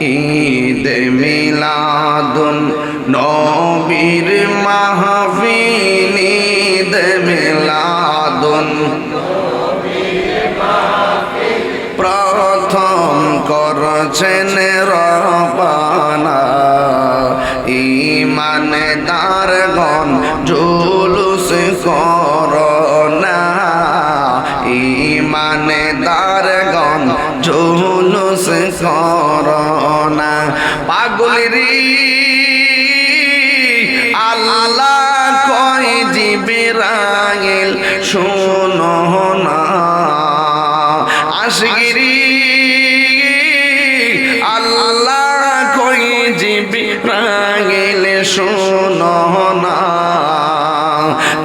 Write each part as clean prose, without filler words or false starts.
ঈদ মিলাদুন নবীর মাহফিল ঈদ মিলাদুন প্রথম করছেন রব্বানা ঈমানদারগণ জুলুস করোনা ঈমানদারগণ জুলুস করোনা পাগলেরি আল্লাহ কয় জিবরাইল শোনো না আশিকি আল্লাহ কয় জিবরাইল শোনো না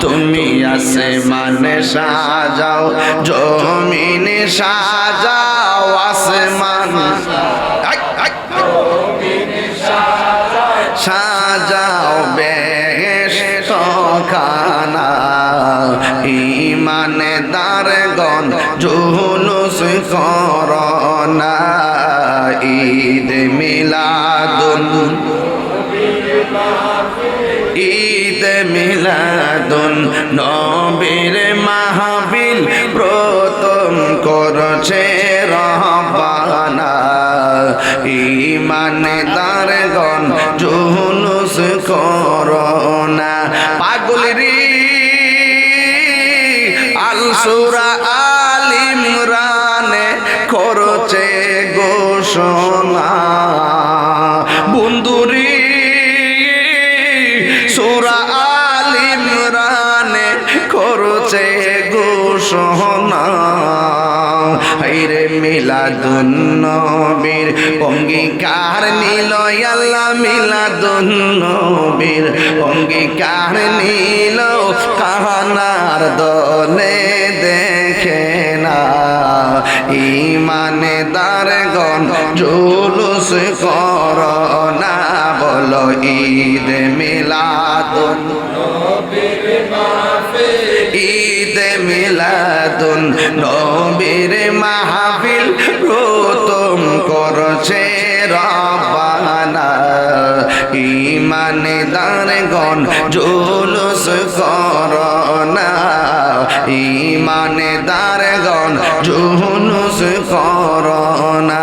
তুমি আসমানে সাজাও জমিনে সাজাও আসমান সাজাও বেহেশত খানা ঈমানদারগণ জুলুস করোনা ঈদ মিলাদুন ঈদ মিলাদুন নবীর মাহফিল প্রথম করছে রব্বানা ঈমানদারগণ জুলুস করোনা পাগলেরি আল সূরা আল ইমরানে করছে ঘোষণা বন্ধুরি সূরা আল ইমরানে করছে ঘোষণা হায়রে মিলাদুন নবীর অঙ্গীকার নিল আল্লাহ মিলাদুন নবীর অঙ্গীকার নিল কাহানার দলে দেখে না ঈমানদারগণ জুলুস করোনা বলো ঈদ মিলাদুন নবীর মাহফিল ঈদ মিলাদুন নবীর মাহফিল প্রথম করছে রব্বানা ঈমানদারগণ জুলুস করোনা ঈমানদারগণ জুলুস করোনা